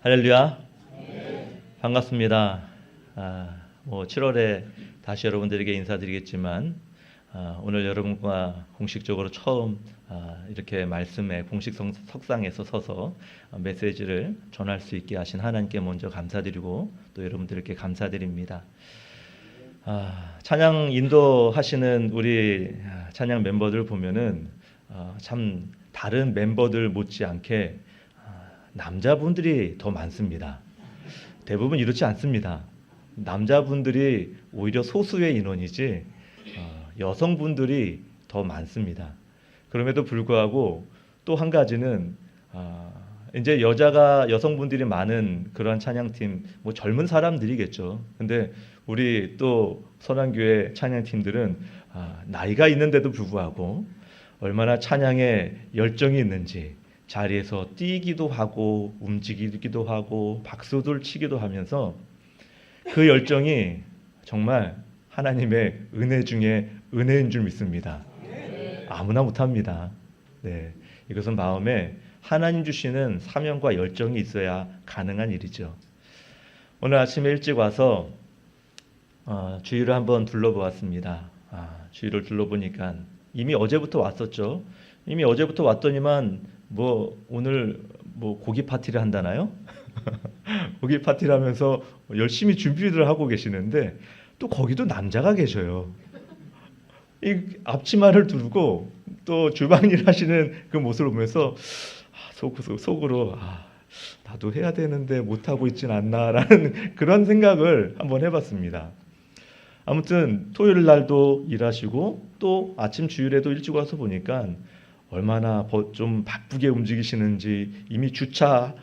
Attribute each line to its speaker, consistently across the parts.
Speaker 1: 할렐루야. 반갑습니다. 7월에 다시 여러분들에게 인사드리겠지만 오늘 여러분과 공식적으로 처음 이렇게 말씀의 공식 석상에서 서서 메시지를 전할 수 있게 하신 하나님께 먼저 감사드리고 또 여러분들께 감사드립니다. 찬양 인도하시는 우리 찬양 멤버들 보면은 참 다른 멤버들 못지않게 남자분들이 더 많습니다. 대부분 이렇지 않습니다. 남자분들이 오히려 소수의 인원이지 여성분들이 더 많습니다. 그럼에도 불구하고 또 한 가지는 이제 여성분들이 많은 그런 찬양팀, 뭐 젊은 사람들이겠죠. 근데 우리 또 선한교회 찬양팀들은 나이가 있는데도 불구하고 얼마나 찬양에 열정이 있는지 자리에서 뛰기도 하고 움직이기도 하고 박수들 치기도 하면서 그 열정이 정말 하나님의 은혜 중에 은혜인 줄 믿습니다. 아무나 못합니다. 네, 이것은 마음에 하나님 주시는 사명과 열정이 있어야 가능한 일이죠. 오늘 아침에 일찍 와서 주위를 한번 둘러보았습니다. 주위를 둘러보니까 이미 어제부터 왔었죠. 이미 어제부터 왔더니만 오늘 고기 파티를 한다나요? 고기 파티를 하면서 열심히 준비를 하고 계시는데 또 거기도 남자가 계셔요. 이 앞치마를 두르고 또 주방일 하시는 그 모습을 보면서 속으로 나도 해야 되는데 못하고 있진 않나라는 그런 생각을 한번 해봤습니다. 아무튼 토요일 날도 일하시고 또 아침 주일에도 일찍 와서 보니까 얼마나 좀 바쁘게 움직이시는지 이미 주차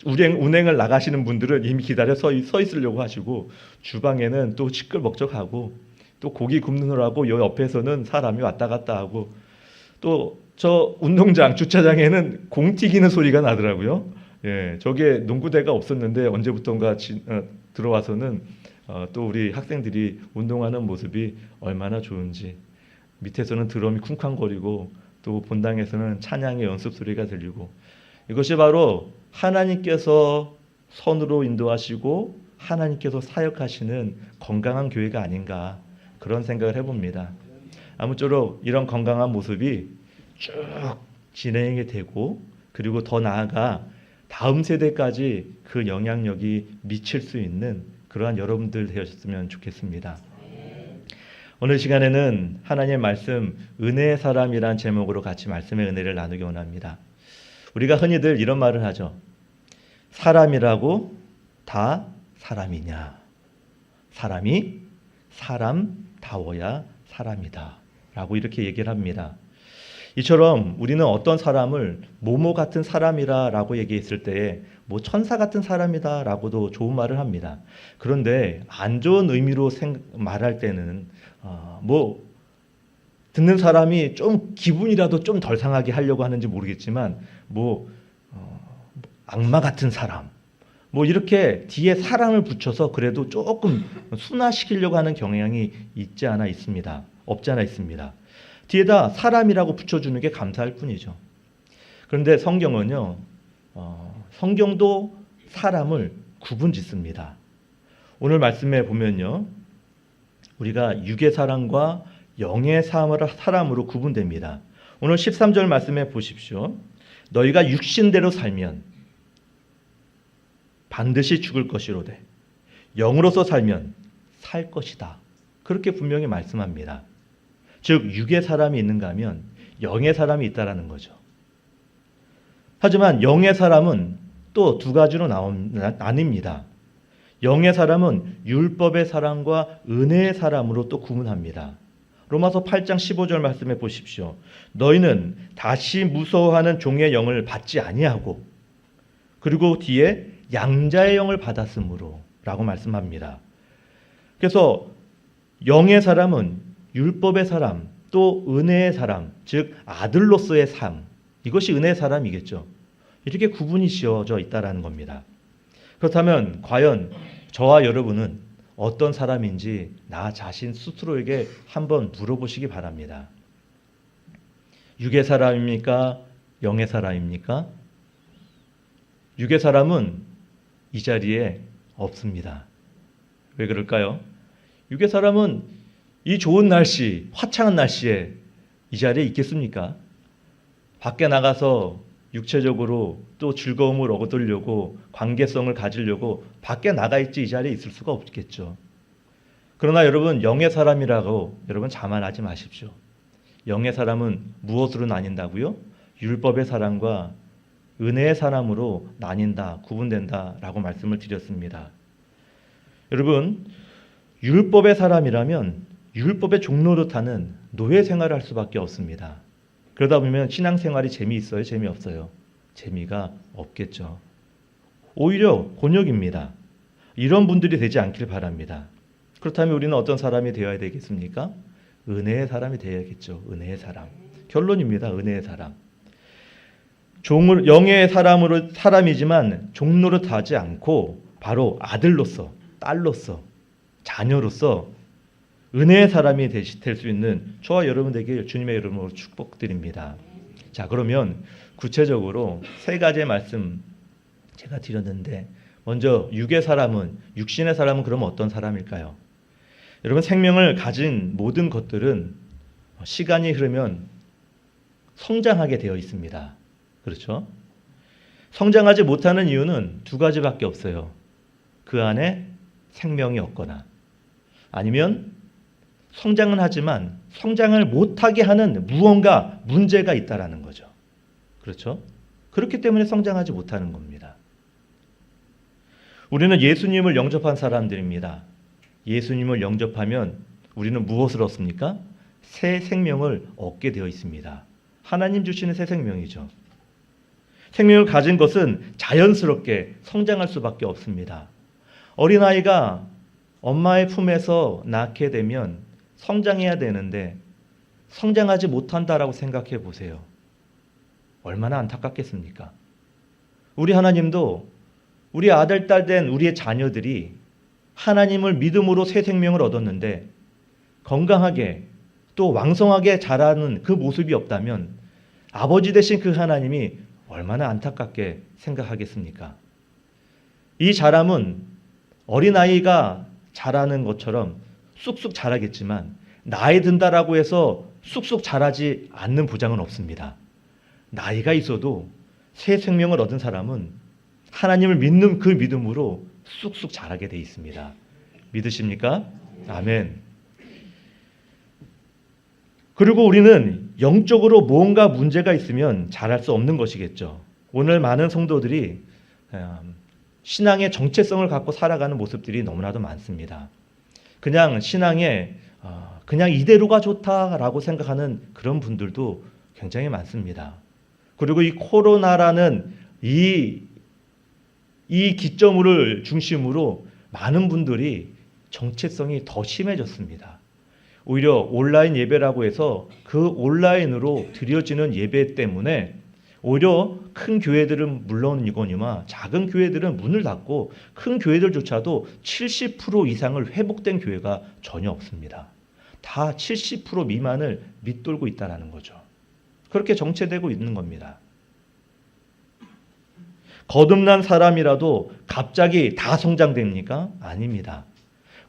Speaker 1: 운행을 나가시는 분들은 이미 기다려 서 있으려고 하시고 주방에는 또 시끌벅적하고 또 고기 굽느라고 요 옆에서는 사람이 왔다 갔다 하고 또 저 운동장 주차장에는 공 튀기는 소리가 나더라고요. 예, 저게 농구대가 없었는데 언제부턴가 들어와서는 또 우리 학생들이 운동하는 모습이 얼마나 좋은지 밑에서는 드럼이 쿵쾅거리고 또 본당에서는 찬양의 연습 소리가 들리고 이것이 바로 하나님께서 선으로 인도하시고 하나님께서 사역하시는 건강한 교회가 아닌가 그런 생각을 해봅니다. 아무쪼록 이런 건강한 모습이 쭉 진행이 되고 그리고 더 나아가 다음 세대까지 그 영향력이 미칠 수 있는 그러한 여러분들 되셨으면 좋겠습니다. 오늘 시간에는 하나님의 말씀 은혜의 사람이란 제목으로 같이 말씀의 은혜를 나누기 원합니다. 우리가 흔히들 이런 말을 하죠. 사람이라고 다 사람이냐? 사람이 사람다워야 사람이다 라고 이렇게 얘기를 합니다. 이처럼 우리는 어떤 사람을 모모 같은 사람이라 라고 얘기했을 때에 천사 같은 사람이다 라고도 좋은 말을 합니다. 그런데 안 좋은 의미로 말할 때는 듣는 사람이 좀 기분이라도 좀 덜 상하게 하려고 하는지 모르겠지만 악마 같은 사람 이렇게 뒤에 사람을 붙여서 그래도 조금 순화시키려고 하는 경향이 없지 않아 있습니다. 뒤에다 사람이라고 붙여주는 게 감사할 뿐이죠. 그런데 성경은요, 성경도 사람을 구분짓습니다. 오늘 말씀에 보면요, 우리가 육의 사람과 영의 사람으로 구분됩니다. 오늘 13절 말씀에 보십시오. 너희가 육신대로 살면 반드시 죽을 것이로되 영으로서 살면 살 것이다. 그렇게 분명히 말씀합니다. 즉 육의 사람이 있는가 하면 영의 사람이 있다라는 거죠. 하지만 영의 사람은 또 두 가지로 나뉩니다. 영의 사람은 율법의 사람과 은혜의 사람으로 또 구분합니다. 로마서 8장 15절 말씀해 보십시오. 너희는 다시 무서워하는 종의 영을 받지 아니하고 그리고 뒤에 양자의 영을 받았으므로 라고 말씀합니다. 그래서 영의 사람은 율법의 사람 또 은혜의 사람 즉 아들로서의 삶 이것이 은혜의 사람이겠죠. 이렇게 구분이 지어져 있다는 겁니다. 그렇다면 과연 저와 여러분은 어떤 사람인지 나 자신 스스로에게 한번 물어보시기 바랍니다. 육의 사람입니까? 영의 사람입니까? 육의 사람은 이 자리에 없습니다. 왜 그럴까요? 육의 사람은 이 좋은 날씨, 화창한 날씨에 이 자리에 있겠습니까? 밖에 나가서 육체적으로 또 즐거움을 얻으려고 관계성을 가지려고 밖에 나가 있지 이 자리에 있을 수가 없겠죠. 그러나 여러분, 영의 사람이라고 여러분 자만하지 마십시오. 영의 사람은 무엇으로 나뉜다고요? 율법의 사람과 은혜의 사람으로 나뉜다, 구분된다라고 말씀을 드렸습니다. 여러분, 율법의 사람이라면 율법의 종로를 타는 노예 생활을 할 수밖에 없습니다. 그러다 보면 신앙생활이 재미있어요? 재미없어요? 재미가 없겠죠. 오히려 곤욕입니다. 이런 분들이 되지 않길 바랍니다. 그렇다면 우리는 어떤 사람이 되어야 되겠습니까? 은혜의 사람이 되어야겠죠. 은혜의 사람. 결론입니다. 은혜의 사람. 영의 사람이지만 종노릇 하지 않고 바로 아들로서, 딸로서, 자녀로서 은혜의 사람이 될 수 있는 저와 여러분 되길 주님의 이름으로 축복드립니다. 자, 그러면 구체적으로 세 가지의 말씀 제가 드렸는데, 먼저 육의 사람은, 육신의 사람은 그러면 어떤 사람일까요? 여러분, 생명을 가진 모든 것들은 시간이 흐르면 성장하게 되어 있습니다. 그렇죠? 성장하지 못하는 이유는 두 가지밖에 없어요. 그 안에 생명이 없거나, 아니면 성장은 하지만 성장을 못하게 하는 무언가 문제가 있다라는 거죠. 그렇죠? 그렇기 때문에 성장하지 못하는 겁니다. 우리는 예수님을 영접한 사람들입니다. 예수님을 영접하면 우리는 무엇을 얻습니까? 새 생명을 얻게 되어 있습니다. 하나님 주시는 새 생명이죠. 생명을 가진 것은 자연스럽게 성장할 수밖에 없습니다. 어린아이가 엄마의 품에서 낳게 되면 성장해야 되는데 성장하지 못한다라고 생각해 보세요. 얼마나 안타깝겠습니까? 우리 하나님도 우리 아들, 딸 된 우리의 자녀들이 하나님을 믿음으로 새 생명을 얻었는데 건강하게 또 왕성하게 자라는 그 모습이 없다면 아버지 되신 그 하나님이 얼마나 안타깝게 생각하겠습니까? 이 자람은 어린아이가 자라는 것처럼 쑥쑥 자라겠지만 나이 든다라고 해서 쑥쑥 자라지 않는 보장은 없습니다. 나이가 있어도 새 생명을 얻은 사람은 하나님을 믿는 그 믿음으로 쑥쑥 자라게 돼 있습니다. 믿으십니까? 아멘. 그리고 우리는 영적으로 무언가 문제가 있으면 자랄 수 없는 것이겠죠. 오늘 많은 성도들이 신앙의 정체성을 갖고 살아가는 모습들이 너무나도 많습니다. 그냥 신앙에 그냥 이대로가 좋다라고 생각하는 그런 분들도 굉장히 많습니다. 그리고 이 코로나라는 이 기점을 중심으로 많은 분들이 정체성이 더 심해졌습니다. 오히려 온라인 예배라고 해서 그 온라인으로 드려지는 예배 때문에 오히려 큰 교회들은 물론이거니와 작은 교회들은 문을 닫고 큰 교회들조차도 70% 이상을 회복된 교회가 전혀 없습니다. 다 70% 미만을 밑돌고 있다는 거죠. 그렇게 정체되고 있는 겁니다. 거듭난 사람이라도 갑자기 다 성장됩니까? 아닙니다.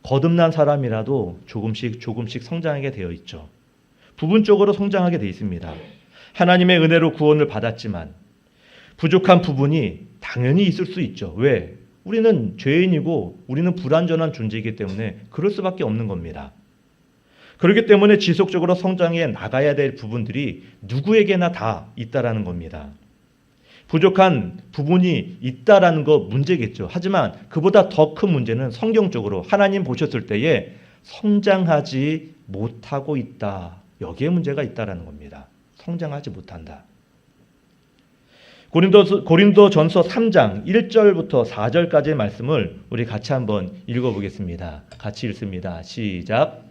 Speaker 1: 거듭난 사람이라도 조금씩 성장하게 되어 있죠. 부분적으로 성장하게 되어 있습니다. 하나님의 은혜로 구원을 받았지만 부족한 부분이 당연히 있을 수 있죠. 왜? 우리는 죄인이고 우리는 불완전한 존재이기 때문에 그럴 수밖에 없는 겁니다. 그렇기 때문에 지속적으로 성장해 나가야 될 부분들이 누구에게나 다 있다라는 겁니다. 부족한 부분이 있다라는 거 문제겠죠. 하지만 그보다 더 큰 문제는 성경적으로 하나님 보셨을 때에 성장하지 못하고 있다. 여기에 문제가 있다라는 겁니다. 성장하지 못한다. 고린도전서 3장 1절부터 4절까지의 말씀을 우리 같이 한번 읽어보겠습니다. 같이 읽습니다. 시작.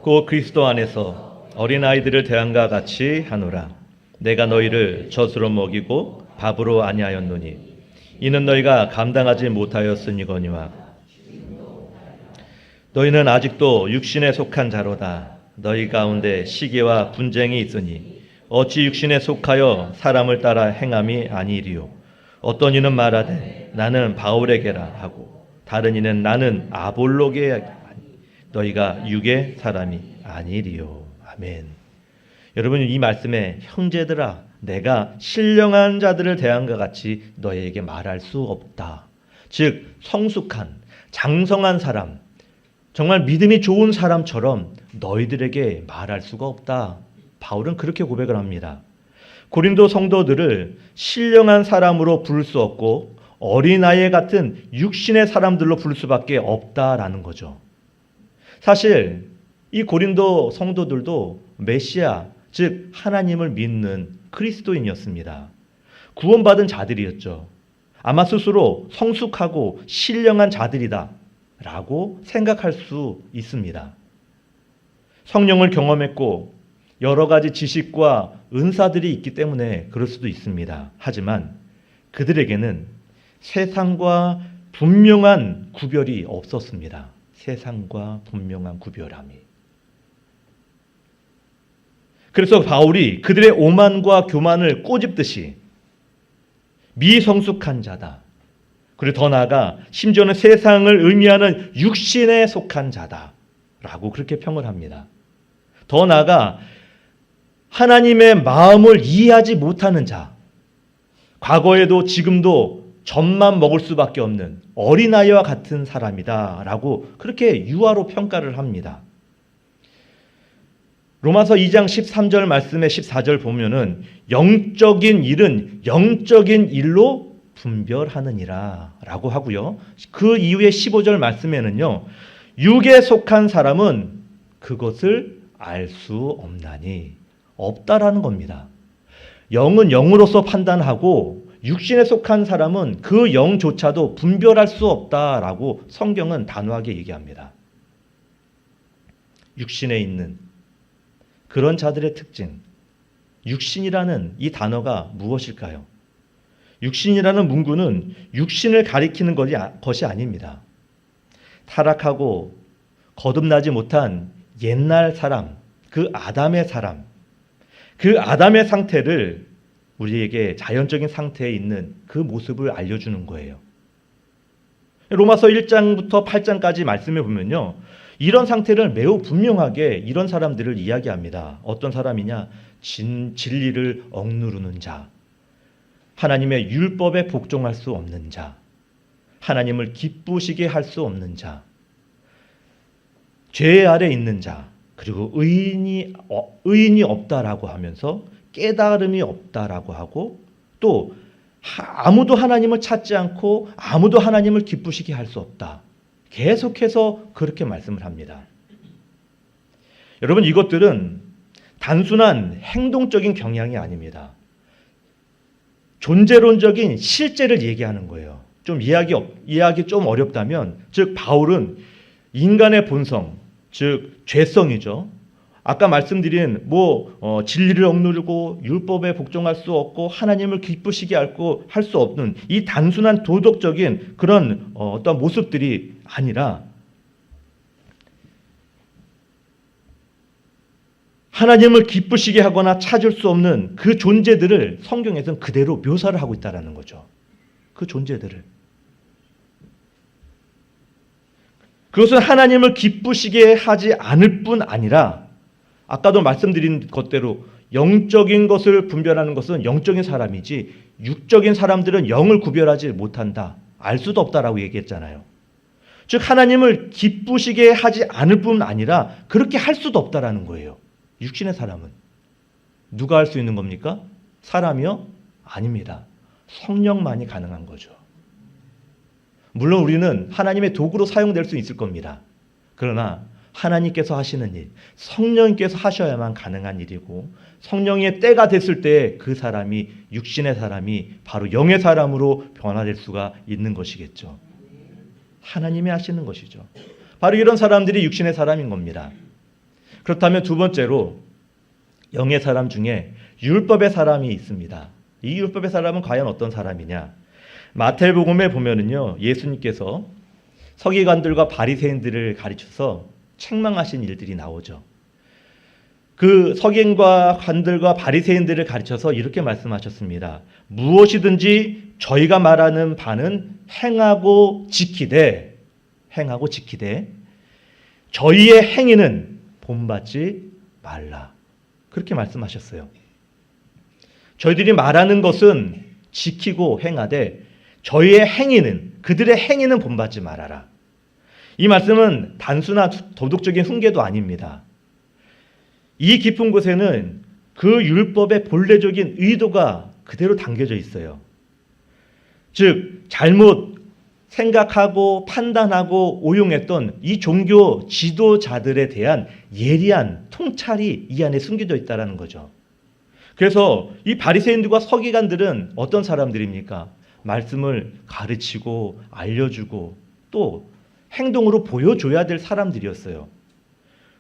Speaker 1: 곧 그리스도 안에서 어린아이들을 대함과 같이 하노라. 내가 너희를 젖으로 먹이고 밥으로 아니하였노니 이는 너희가 감당하지 못하였으니거니와 너희는 아직도 육신에 속한 자로다. 너희 가운데 시기와 분쟁이 있으니 어찌 육신에 속하여 사람을 따라 행함이 아니리요. 어떤 이는 말하되 나는 바울에게라 하고 다른 이는 나는 아볼로게 너희가 육의 사람이 아니리요. 아멘. 여러분, 이 말씀에 형제들아 내가 신령한 자들을 대한과 같이 너희에게 말할 수 없다. 즉 성숙한 장성한 사람, 정말 믿음이 좋은 사람처럼 너희들에게 말할 수가 없다. 바울은 그렇게 고백을 합니다. 고린도 성도들을 신령한 사람으로 부를 수 없고 어린아이 같은 육신의 사람들로 부를 수밖에 없다라는 거죠. 사실 이 고린도 성도들도 메시아, 즉 하나님을 믿는 그리스도인이었습니다. 구원받은 자들이었죠. 아마 스스로 성숙하고 신령한 자들이다 라고 생각할 수 있습니다. 성령을 경험했고 여러 가지 지식과 은사들이 있기 때문에 그럴 수도 있습니다. 하지만 그들에게는 세상과 분명한 구별이 없었습니다. 세상과 분명한 구별함이. 그래서 바울이 그들의 오만과 교만을 꼬집듯이 미성숙한 자다. 그리고 더 나아가 심지어는 세상을 의미하는 육신에 속한 자다. 라고 그렇게 평을 합니다. 더 나아가 하나님의 마음을 이해하지 못하는 자, 과거에도 지금도 젖만 먹을 수밖에 없는 어린아이와 같은 사람이다 라고 그렇게 유화로 평가를 합니다. 로마서 2장 13절 말씀에 14절 보면은 영적인 일은 영적인 일로 분별하느니라 라고 하고요. 그 이후에 15절 말씀에는요, 육에 속한 사람은 그것을 알 수 없나니, 없다라는 겁니다. 영은 영으로서 판단하고 육신에 속한 사람은 그 영조차도 분별할 수 없다라고 성경은 단호하게 얘기합니다. 육신에 있는 그런 자들의 특징, 육신이라는 이 단어가 무엇일까요? 육신이라는 문구는 육신을 가리키는 것이 아닙니다. 타락하고 거듭나지 못한 옛날 사람, 그 아담의 사람, 그 아담의 상태를 우리에게 자연적인 상태에 있는 그 모습을 알려주는 거예요. 로마서 1장부터 8장까지 말씀해 보면요, 이런 상태를 매우 분명하게 이런 사람들을 이야기합니다. 어떤 사람이냐? 진리를 억누르는 자, 하나님의 율법에 복종할 수 없는 자, 하나님을 기쁘시게 할 수 없는 자, 죄 아래 있는 자, 그리고 의인이 없다라고 하면서 깨달음이 없다라고 하고, 또 아무도 하나님을 찾지 않고 아무도 하나님을 기쁘시게 할 수 없다. 계속해서 그렇게 말씀을 합니다. 여러분, 이것들은 단순한 행동적인 경향이 아닙니다. 존재론적인 실제를 얘기하는 거예요. 좀 이해하기 좀 어렵다면, 즉 바울은 인간의 본성, 즉 죄성이죠. 아까 말씀드린 진리를 억누르고 율법에 복종할 수 없고 하나님을 기쁘시게 할 수 없는 이 단순한 도덕적인 그런 어떤 모습들이 아니라 하나님을 기쁘시게 하거나 찾을 수 없는 그 존재들을 성경에서는 그대로 묘사를 하고 있다는 거죠. 그 존재들을. 그것은 하나님을 기쁘시게 하지 않을 뿐 아니라 아까도 말씀드린 것대로 영적인 것을 분별하는 것은 영적인 사람이지 육적인 사람들은 영을 구별하지 못한다. 알 수도 없다라고 얘기했잖아요. 즉 하나님을 기쁘시게 하지 않을 뿐 아니라 그렇게 할 수도 없다라는 거예요. 육신의 사람은. 누가 할 수 있는 겁니까? 사람이요? 아닙니다. 성령만이 가능한 거죠. 물론 우리는 하나님의 도구로 사용될 수 있을 겁니다. 그러나 하나님께서 하시는 일, 성령께서 하셔야만 가능한 일이고, 성령의 때가 됐을 때 그 사람이, 육신의 사람이 바로 영의 사람으로 변화될 수가 있는 것이겠죠. 하나님이 하시는 것이죠. 바로 이런 사람들이 육신의 사람인 겁니다. 그렇다면 두 번째로 영의 사람 중에 율법의 사람이 있습니다. 이 율법의 사람은 과연 어떤 사람이냐? 마태복음에 보면은요, 예수님께서 서기관들과 바리새인들을 가르쳐서 책망하신 일들이 나오죠. 그 서기관과 관들과 바리새인들을 가르쳐서 이렇게 말씀하셨습니다. 무엇이든지 저희가 말하는 바는 행하고 지키되 저희의 행위는 본받지 말라. 그렇게 말씀하셨어요. 저희들이 말하는 것은 지키고 행하되 저희의 행위는, 그들의 행위는 본받지 말아라. 이 말씀은 단순한 도덕적인 훈계도 아닙니다. 이 깊은 곳에는 그 율법의 본래적인 의도가 그대로 담겨져 있어요. 즉, 잘못 생각하고 판단하고 오용했던 이 종교 지도자들에 대한 예리한 통찰이 이 안에 숨겨져 있다는 거죠. 그래서 이 바리새인들과 서기관들은 어떤 사람들입니까? 말씀을 가르치고 알려주고 또 행동으로 보여줘야 될 사람들이었어요.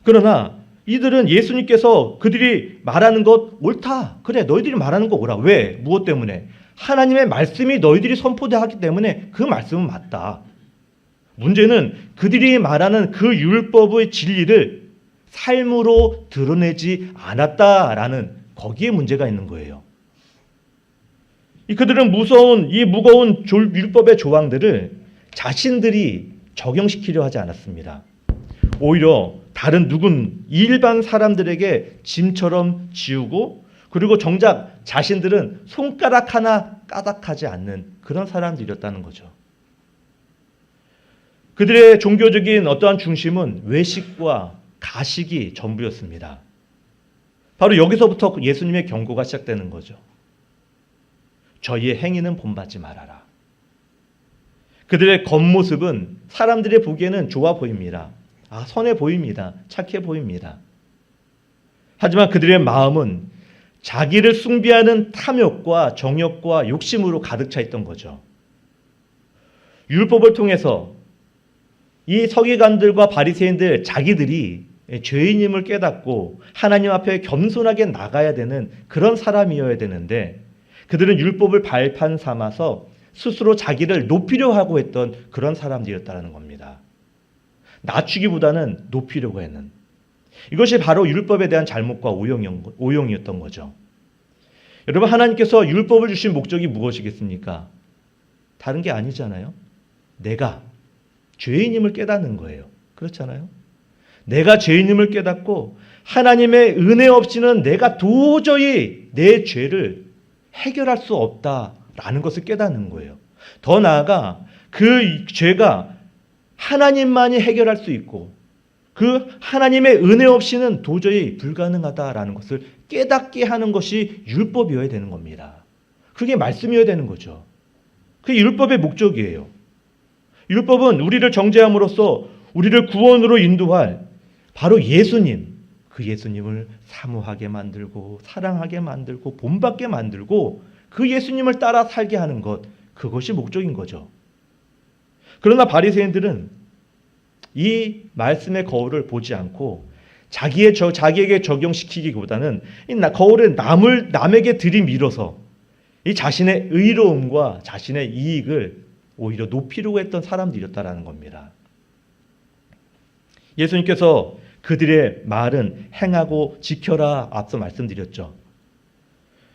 Speaker 1: 그러나 이들은 예수님께서 그들이 말하는 것 옳다. 그래, 너희들이 말하는 거 옳아. 왜? 무엇 때문에? 하나님의 말씀이 너희들이 선포되었기 때문에 그 말씀은 맞다. 문제는 그들이 말하는 그 율법의 진리를 삶으로 드러내지 않았다라는 거기에 문제가 있는 거예요. 그들은 이 무거운 율법의 조항들을 자신들이 적용시키려 하지 않았습니다. 오히려 다른 일반 사람들에게 짐처럼 지우고, 그리고 정작 자신들은 손가락 하나 까닥하지 않는 그런 사람들이었다는 거죠. 그들의 종교적인 어떠한 중심은 외식과 가식이 전부였습니다. 바로 여기서부터 예수님의 경고가 시작되는 거죠. 저희의 행위는 본받지 말아라. 그들의 겉모습은 사람들의 보기에는 좋아 보입니다. 선해 보입니다. 착해 보입니다. 하지만 그들의 마음은 자기를 숭배하는 탐욕과 정욕과 욕심으로 가득 차 있던 거죠. 율법을 통해서 이 서기관들과 바리새인들 자기들이 죄인임을 깨닫고 하나님 앞에 겸손하게 나가야 되는 그런 사람이어야 되는데, 그들은 율법을 발판 삼아서 스스로 자기를 높이려 하고 했던 그런 사람들이었다는 겁니다. 낮추기보다는 높이려고 했는, 이것이 바로 율법에 대한 잘못과 오용이었던 거죠. 여러분, 하나님께서 율법을 주신 목적이 무엇이겠습니까? 다른 게 아니잖아요. 내가 죄인임을 깨닫는 거예요. 그렇잖아요. 내가 죄인임을 깨닫고 하나님의 은혜 없이는 내가 도저히 내 죄를 해결할 수 없다라는 것을 깨닫는 거예요. 더 나아가 그 죄가 하나님만이 해결할 수 있고 그 하나님의 은혜 없이는 도저히 불가능하다라는 것을 깨닫게 하는 것이 율법이어야 되는 겁니다. 그게 말씀이어야 되는 거죠. 그게 율법의 목적이에요. 율법은 우리를 정죄함으로써 우리를 구원으로 인도할 바로 예수님, 그 예수님을 사모하게 만들고 사랑하게 만들고 본받게 만들고 그 예수님을 따라 살게 하는 것, 그것이 목적인 거죠. 그러나 바리새인들은 이 말씀의 거울을 보지 않고 자기에게 적용시키기보다는 이 거울을 남에게 들이밀어서 이 자신의 의로움과 자신의 이익을 오히려 높이려고 했던 사람들이었다라는 겁니다. 예수님께서 그들의 말은 행하고 지켜라 앞서 말씀드렸죠.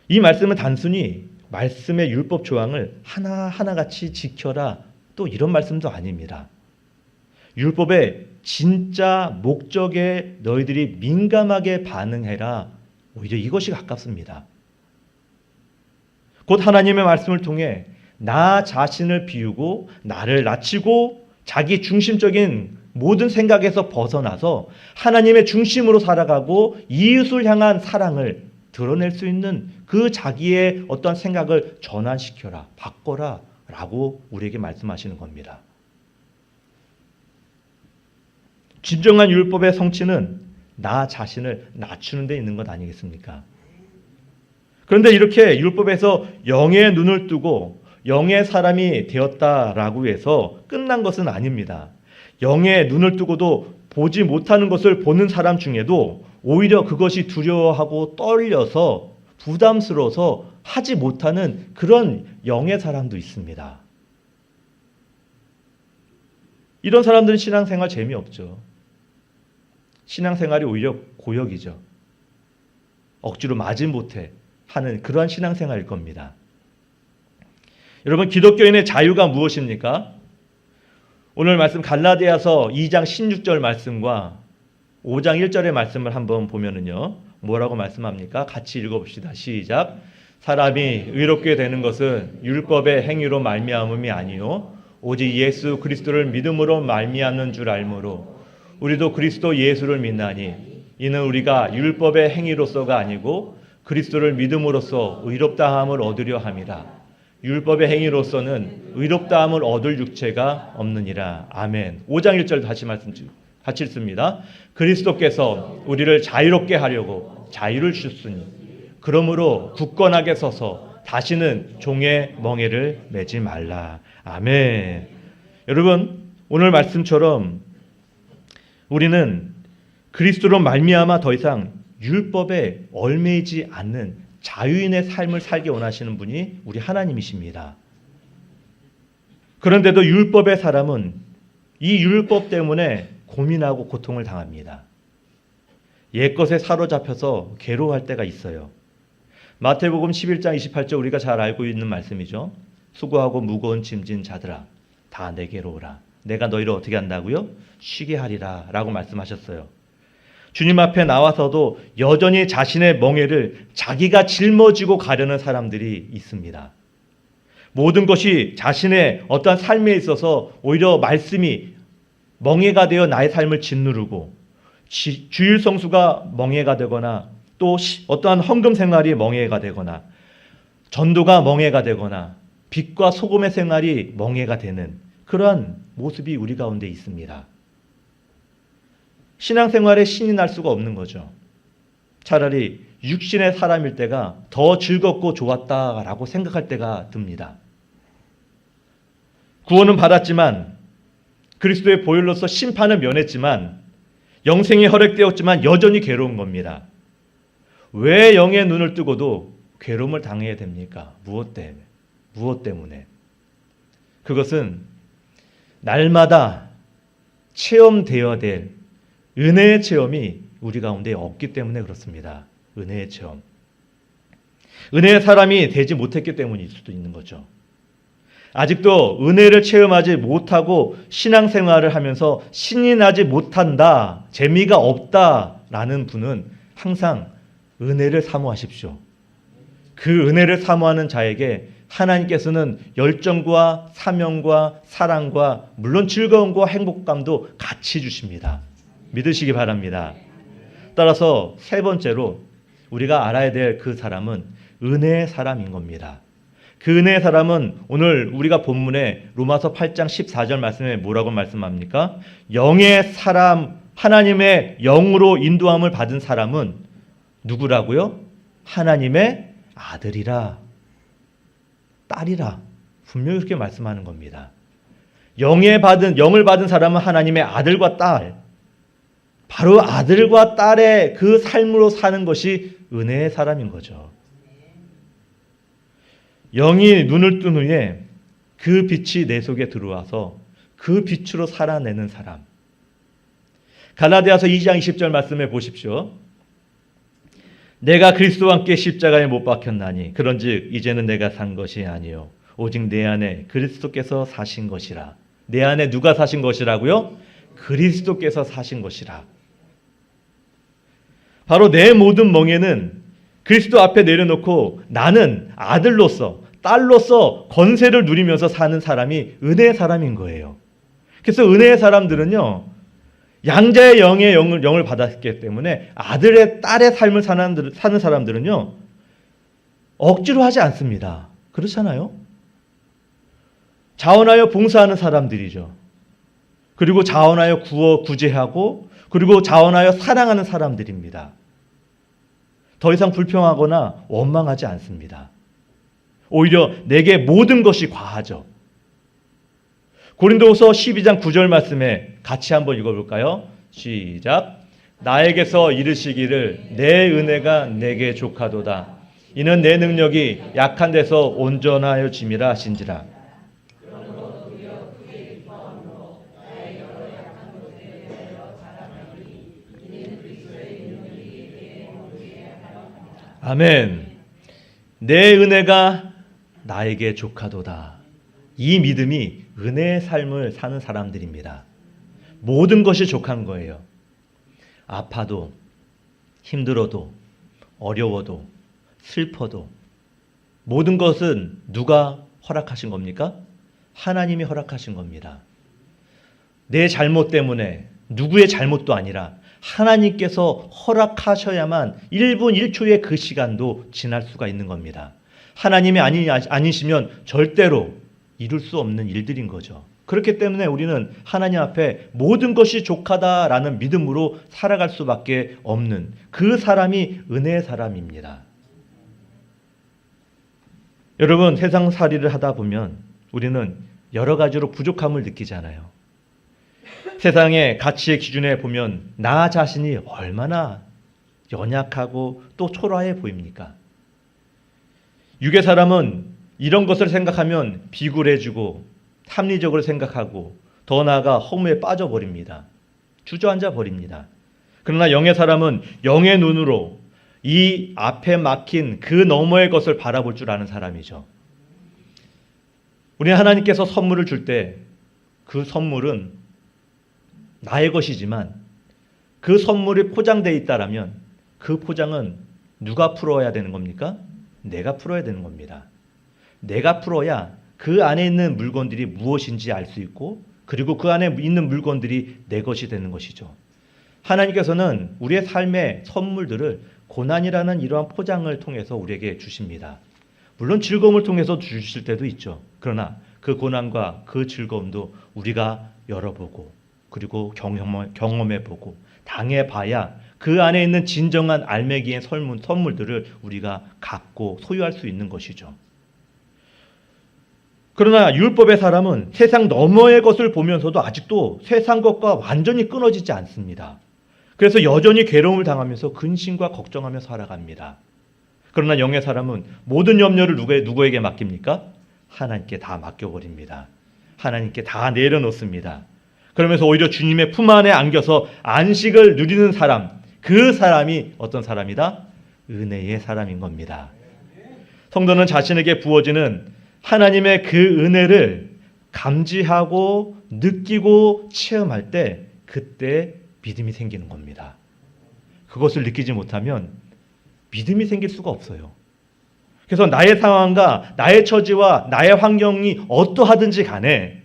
Speaker 1: 이 말씀은 단순히 말씀의 율법 조항을 하나하나같이 지켜라 또 이런 말씀도 아닙니다. 율법의 진짜 목적에 너희들이 민감하게 반응해라. 오히려 이것이 가깝습니다. 곧 하나님의 말씀을 통해 나 자신을 비우고 나를 낮추고 자기 중심적인 모든 생각에서 벗어나서 하나님의 중심으로 살아가고 이웃을 향한 사랑을 드러낼 수 있는 그 자기의 어떤 생각을 전환시켜라, 바꿔라 라고 우리에게 말씀하시는 겁니다. 진정한 율법의 성취는 나 자신을 낮추는 데 있는 것 아니겠습니까? 그런데 이렇게 율법에서 영의 눈을 뜨고 영의 사람이 되었다라고 해서 끝난 것은 아닙니다. 영의 눈을 뜨고도 보지 못하는 것을 보는 사람 중에도 오히려 그것이 두려워하고 떨려서 부담스러워서 하지 못하는 그런 영의 사람도 있습니다. 이런 사람들은 신앙생활 재미없죠. 신앙생활이 오히려 고역이죠. 억지로 마지못해 하는 그러한 신앙생활일 겁니다. 여러분, 기독교인의 자유가 무엇입니까? 오늘 말씀 갈라디아서 2장 16절 말씀과 5장 1절의 말씀을 한번 보면은요, 뭐라고 말씀합니까? 같이 읽어봅시다. 시작. 사람이 의롭게 되는 것은 율법의 행위로 말미암음이 아니요 오직 예수 그리스도를 믿음으로 말미암는 줄 알므로 우리도 그리스도 예수를 믿나니 이는 우리가 율법의 행위로서가 아니고 그리스도를 믿음으로써 의롭다함을 얻으려 함이라. 율법의 행위로서는 의롭다함을 얻을 육체가 없느니라. 아멘. 5장 1절 다시 말씀 같이 읽습니다. 그리스도께서 우리를 자유롭게 하려고 자유를 주셨으니 그러므로 굳건하게 서서 다시는 종의 멍에를 매지 말라. 아멘. 여러분, 오늘 말씀처럼 우리는 그리스도로 말미암아 더 이상 율법에 얽매이지 않는 자유인의 삶을 살게 원하시는 분이 우리 하나님이십니다. 그런데도 율법의 사람은 이 율법 때문에 고민하고 고통을 당합니다. 옛것에 사로잡혀서 괴로워할 때가 있어요. 마태복음 11장 28절 우리가 잘 알고 있는 말씀이죠. 수고하고 무거운 짐진 자들아 다 내게로 오라. 내가 너희를 어떻게 한다고요? 쉬게 하리라 라고 말씀하셨어요. 주님 앞에 나와서도 여전히 자신의 멍에를 자기가 짊어지고 가려는 사람들이 있습니다. 모든 것이 자신의 어떠한 삶에 있어서 오히려 말씀이 멍에가 되어 나의 삶을 짓누르고 주일 성수가 멍에가 되거나 또 어떠한 헌금 생활이 멍에가 되거나 전도가 멍에가 되거나 빛과 소금의 생활이 멍에가 되는 그러한 모습이 우리 가운데 있습니다. 신앙생활에 신이 날 수가 없는 거죠. 차라리 육신의 사람일 때가 더 즐겁고 좋았다라고 생각할 때가 듭니다. 구원은 받았지만 그리스도의 보혈로서 심판을 면했지만 영생이 허락되었지만 여전히 괴로운 겁니다. 왜 영의 눈을 뜨고도 괴로움을 당해야 됩니까? 무엇 때문에? 그것은 날마다 체험되어야 될 은혜의 체험이 우리 가운데 없기 때문에 그렇습니다. 은혜의 체험. 은혜의 사람이 되지 못했기 때문일 수도 있는 거죠. 아직도 은혜를 체험하지 못하고 신앙생활을 하면서 신이 나지 못한다, 재미가 없다라는 분은 항상 은혜를 사모하십시오. 그 은혜를 사모하는 자에게 하나님께서는 열정과 사명과 사랑과 물론 즐거움과 행복감도 같이 주십니다. 믿으시기 바랍니다. 따라서 세 번째로 우리가 알아야 될 그 사람은 은혜의 사람인 겁니다. 그 은혜의 사람은 오늘 우리가 본문에 로마서 8장 14절 말씀에 뭐라고 말씀합니까? 영의 사람, 하나님의 영으로 인도함을 받은 사람은 누구라고요? 하나님의 아들이라, 딸이라 분명히 그렇게 말씀하는 겁니다. 영을 받은 사람은 하나님의 아들과 딸, 바로 아들과 딸의 그 삶으로 사는 것이 은혜의 사람인 거죠. 영이 눈을 뜬 후에 그 빛이 내 속에 들어와서 그 빛으로 살아내는 사람. 갈라디아서 2장 20절 말씀해 보십시오. 내가 그리스도와 함께 십자가에 못 박혔나니 그런즉 이제는 내가 산 것이 아니요 오직 내 안에 그리스도께서 사신 것이라. 내 안에 누가 사신 것이라고요? 그리스도께서 사신 것이라. 바로 내 모든 멍에는 그리스도 앞에 내려놓고 나는 아들로서 딸로서 권세를 누리면서 사는 사람이 은혜의 사람인 거예요. 그래서 은혜의 사람들은요, 양자의 영을 받았기 때문에 아들의 딸의 삶을 사는 사람들은요 억지로 하지 않습니다. 그렇잖아요. 자원하여 봉사하는 사람들이죠. 그리고 자원하여 구제하고 그리고 자원하여 사랑하는 사람들입니다. 더 이상 불평하거나 원망하지 않습니다. 오히려 내게 모든 것이 과하죠. 고린도후서 12장 9절 말씀에 같이 한번 읽어볼까요? 시작. 나에게서 이르시기를 내 은혜가 내게 족하도다. 이는 내 능력이 약한 데서 온전하여짐이라 하신지라. 아멘. 내 은혜가 나에게 족하도다. 이 믿음이 은혜의 삶을 사는 사람들입니다. 모든 것이 족한 거예요. 아파도, 힘들어도, 어려워도, 슬퍼도 모든 것은 누가 허락하신 겁니까? 하나님이 허락하신 겁니다. 내 잘못 때문에, 누구의 잘못도 아니라 하나님께서 허락하셔야만 1분 1초의 그 시간도 지날 수가 있는 겁니다. 하나님이 아니시면 절대로 이룰 수 없는 일들인 거죠. 그렇기 때문에 우리는 하나님 앞에 모든 것이 족하다라는 믿음으로 살아갈 수밖에 없는 그 사람이 은혜의 사람입니다. 여러분, 세상살이를 하다 보면 우리는 여러 가지로 부족함을 느끼잖아요. 세상의 가치의 기준에 보면 나 자신이 얼마나 연약하고 또 초라해 보입니까? 육의 사람은 이런 것을 생각하면 비굴해지고 합리적으로 생각하고 더 나아가 허무에 빠져버립니다. 주저앉아 버립니다. 그러나 영의 사람은 영의 눈으로 이 앞에 막힌 그 너머의 것을 바라볼 줄 아는 사람이죠. 우리 하나님께서 선물을 줄 때 그 선물은 나의 것이지만 그 선물이 포장되어 있다라면 그 포장은 누가 풀어야 되는 겁니까? 내가 풀어야 되는 겁니다. 내가 풀어야 그 안에 있는 물건들이 무엇인지 알 수 있고 그리고 그 안에 있는 물건들이 내 것이 되는 것이죠. 하나님께서는 우리의 삶의 선물들을 고난이라는 이러한 포장을 통해서 우리에게 주십니다. 물론 즐거움을 통해서 주실 때도 있죠. 그러나 그 고난과 그 즐거움도 우리가 열어보고 그리고 경험해보고 당해봐야 그 안에 있는 진정한 알매기의 선물들을 우리가 갖고 소유할 수 있는 것이죠. 그러나 율법의 사람은 세상 너머의 것을 보면서도 아직도 세상 것과 완전히 끊어지지 않습니다. 그래서 여전히 괴로움을 당하면서 근심과 걱정하며 살아갑니다. 그러나 영의 사람은 모든 염려를 누구에게 맡깁니까? 하나님께 다 맡겨버립니다. 하나님께 다 내려놓습니다. 그러면서 오히려 주님의 품 안에 안겨서 안식을 누리는 사람, 그 사람이 어떤 사람이다? 은혜의 사람인 겁니다. 성도는 자신에게 부어지는 하나님의 그 은혜를 감지하고 느끼고 체험할 때 그때 믿음이 생기는 겁니다. 그것을 느끼지 못하면 믿음이 생길 수가 없어요. 그래서 나의 상황과 나의 처지와 나의 환경이 어떠하든지 간에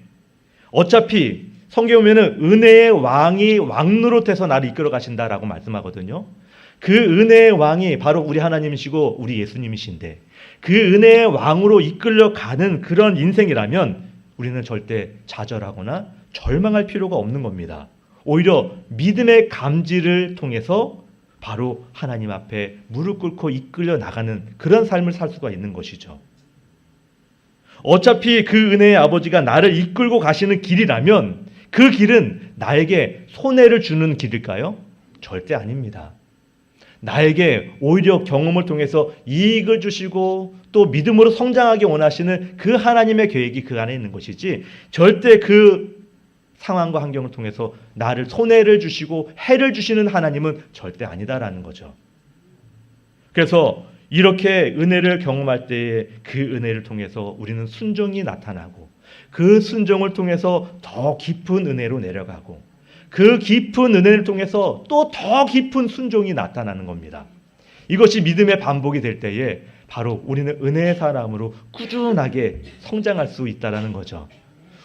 Speaker 1: 어차피 성경에 보면은 은혜의 왕이 왕노릇해서 나를 이끌어 가신다라고 말씀하거든요. 그 은혜의 왕이 바로 우리 하나님이시고 우리 예수님이신데 그 은혜의 왕으로 이끌려 가는 그런 인생이라면 우리는 절대 좌절하거나 절망할 필요가 없는 겁니다. 오히려 믿음의 감지를 통해서 바로 하나님 앞에 무릎 꿇고 이끌려 나가는 그런 삶을 살 수가 있는 것이죠. 어차피 그 은혜의 아버지가 나를 이끌고 가시는 길이라면 그 길은 나에게 손해를 주는 길일까요? 절대 아닙니다. 나에게 오히려 경험을 통해서 이익을 주시고 또 믿음으로 성장하게 원하시는 그 하나님의 계획이 그 안에 있는 것이지 절대 그 상황과 환경을 통해서 나를 손해를 주시고 해를 주시는 하나님은 절대 아니다라는 거죠. 그래서 이렇게 은혜를 경험할 때에 그 은혜를 통해서 우리는 순종이 나타나고 그 순종을 통해서 더 깊은 은혜로 내려가고 그 깊은 은혜를 통해서 또 더 깊은 순종이 나타나는 겁니다. 이것이 믿음의 반복이 될 때에 바로 우리는 은혜의 사람으로 꾸준하게 성장할 수 있다는 거죠.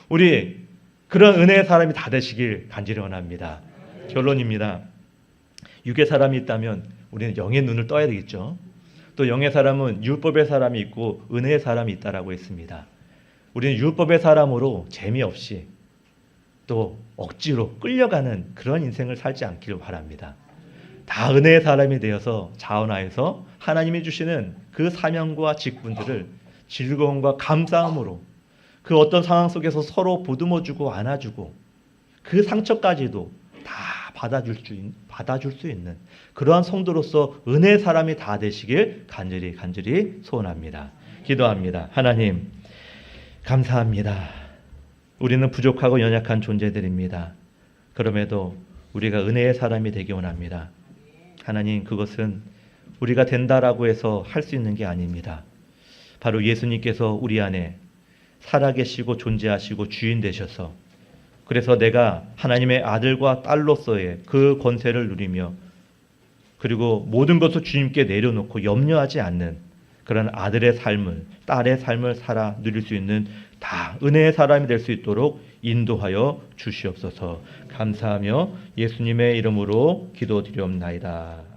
Speaker 1: 우리 그런 은혜의 사람이 다 되시길 간절히 원합니다. 결론입니다. 육의 사람이 있다면 우리는 영의 눈을 떠야 되겠죠. 또 영의 사람은 율법의 사람이 있고 은혜의 사람이 있다라고 했습니다. 우리는 율법의 사람으로 재미없이 또 억지로 끌려가는 그런 인생을 살지 않기를 바랍니다. 다 은혜의 사람이 되어서 자원하여서 하나님이 주시는 그 사명과 직분들을 즐거움과 감사함으로 그 어떤 상황 속에서 서로 보듬어주고 안아주고 그 상처까지도 다 받아줄 수 있는 그러한 성도로서 은혜의 사람이 다 되시길 간절히 소원합니다. 기도합니다. 하나님 감사합니다. 우리는 부족하고 연약한 존재들입니다. 그럼에도 우리가 은혜의 사람이 되기 원합니다. 하나님 그것은 우리가 된다라고 해서 할 수 있는 게 아닙니다. 바로 예수님께서 우리 안에 살아계시고 존재하시고 주인 되셔서, 그래서 내가 하나님의 아들과 딸로서의 그 권세를 누리며, 그리고 모든 것을 주님께 내려놓고 염려하지 않는 그런 아들의 삶을, 딸의 삶을 살아 누릴 수 있는 다 은혜의 사람이 될 수 있도록 인도하여 주시옵소서. 감사하며 예수님의 이름으로 기도드리옵나이다.